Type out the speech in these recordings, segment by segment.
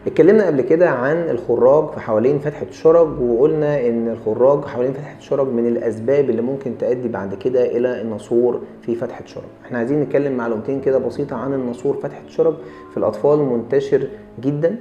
اتكلمنا قبل كده عن الخراج في حوالين فتحة الشرج، وقلنا ان الخراج حوالين فتحة الشرج من الاسباب اللي ممكن تؤدي بعد كده الى الناسور في فتحة الشرج. احنا عايزين نتكلم معلومتين كده بسيطة عن الناسور فتحة الشرج في الاطفال، منتشر جدا.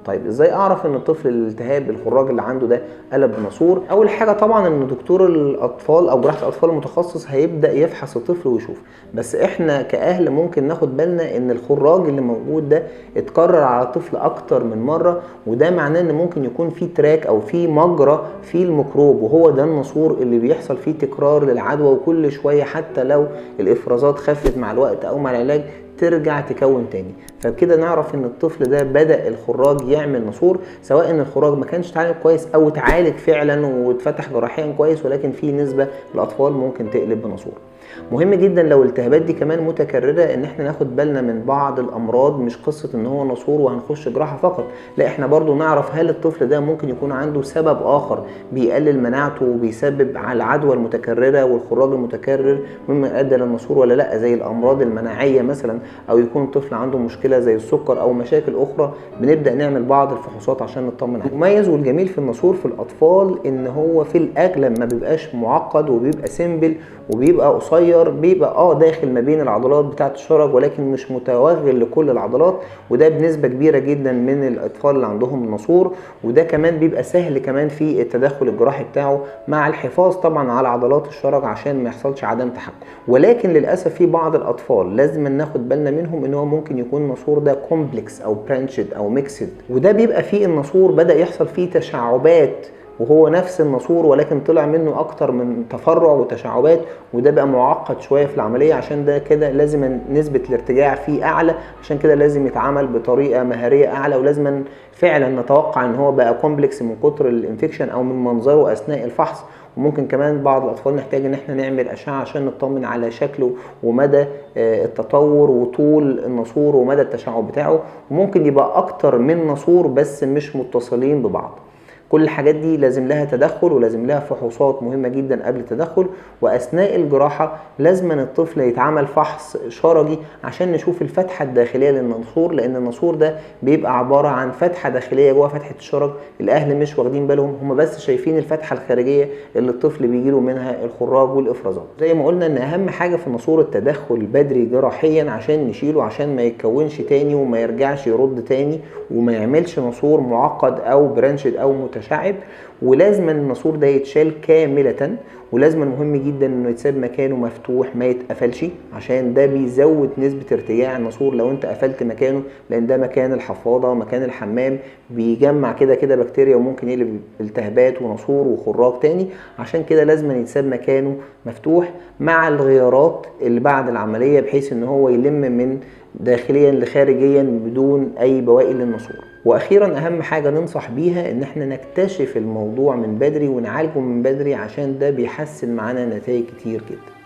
طيب ازاي اعرف ان الطفل الالتهاب الخراج اللي عنده ده قلب بناسور؟ اول حاجه طبعا ان دكتور الاطفال او جراحه الاطفال المتخصص هيبدا يفحص الطفل ويشوف. بس احنا كاهل ممكن ناخد بالنا ان الخراج اللي موجود ده اتكرر على الطفل اكتر من مره، وده معناه ان ممكن يكون في تراك او في مجرى في الميكروب، وهو ده الناسور اللي بيحصل فيه تكرار للعدوى، وكل شويه حتى لو الافرازات خفت مع الوقت او مع العلاج ترجع تكون تاني. فبكده نعرف ان الطفل ده بدأ الخراج يعمل ناسور، سواء ان الخراج ما كانش اتعالج كويس او اتعالج فعلا واتفتح جراحيا كويس، ولكن في نسبة الاطفال ممكن تقلب بناسور. مهم جدا لو الالتهابات دي كمان متكرره ان احنا ناخد بالنا من بعض الامراض، مش قصه ان هو ناسور وهنخش جراحه فقط، لا احنا برضو نعرف هل الطفل ده ممكن يكون عنده سبب اخر بيقلل مناعته وبيسبب على العدوى المتكرره والخراج المتكرر مما ادى للناسور ولا لا، زي الامراض المناعيه مثلا، او يكون الطفل عنده مشكله زي السكر او مشاكل اخرى. بنبدا نعمل بعض الفحوصات عشان نطمن عليه. المميز والجميل في الناسور في الاطفال ان هو في الاغلب ما بيبقاش معقد، وبيبقى سيمبل، وبيبقى قصير، بيبقى داخل ما بين العضلات بتاعه الشرج ولكن مش متوغل لكل العضلات، وده بنسبه كبيره جدا من الاطفال اللي عندهم ناسور. وده كمان بيبقى سهل كمان في التدخل الجراحي بتاعه، مع الحفاظ طبعا على عضلات الشرج عشان ما يحصلش عدم تحكم. ولكن للاسف في بعض الاطفال لازم ناخد بالنا منهم ان هو ممكن يكون الناسور ده كومبلكس او برانشد او ميكسد، وده بيبقى فيه الناسور بدا يحصل فيه تشعبات وهو نفس الناسور ولكن طلع منه اكتر من تفرع وتشعبات، وده بقى معقد شويه في العمليه. عشان ده كده لازم نسبه الارتجاع فيه اعلى، عشان كده لازم يتعامل بطريقه مهاريه اعلى، ولازم فعلا نتوقع ان هو بقى كومبلكس من كتر الانفكشن او من منظره اثناء الفحص. وممكن كمان بعض الاطفال نحتاج ان احنا نعمل اشعه عشان نطمن على شكله ومدى التطور وطول الناسور ومدى التشعب بتاعه، وممكن يبقى اكتر من ناسور بس مش متصلين ببعض. كل الحاجات دي لازم لها تدخل ولازم لها فحوصات مهمة جدا قبل التدخل. وأثناء الجراحة لازم الطفل يتعمل فحص شرجي عشان نشوف الفتحة الداخلية للناسور، لأن الناسور ده بيبقى عبارة عن فتحة داخلية جوه فتحة الشرج. الأهل مش واخدين بالهم، هم بس شايفين الفتحة الخارجية اللي الطفل بيجيله منها الخراج والإفرازات. زي ما قلنا إن أهم حاجة في الناسور التدخل بدري جراحيا عشان نشيله، عشان ما يتكونش تاني وما يرجعش يرد تاني وما يعملش ناسور معقد أو برانشد أو متشعب. ولازم الناسور ده يتشال كاملة، ولازم مهم جدا انه يتساب مكانه مفتوح ما يتقفلش، عشان ده بيزود نسبة ارتجاع الناسور لو انت قفلت مكانه، لان ده مكان الحفاضة مكان الحمام، بيجمع كده بكتيريا وممكن يقلب التهابات وناسور وخراج تاني. عشان كده لازم يتساب مكانه مفتوح مع الغيارات اللي بعد العملية، بحيث ان هو يلم من داخليا لخارجيا بدون اي بواقي للناسور. واخيرا اهم حاجة ننصح بيها ان احنا نكتشف الموضوع من بدري ونعالجه من بدري، عشان ده بيحسن معانا نتائج كتير جدا.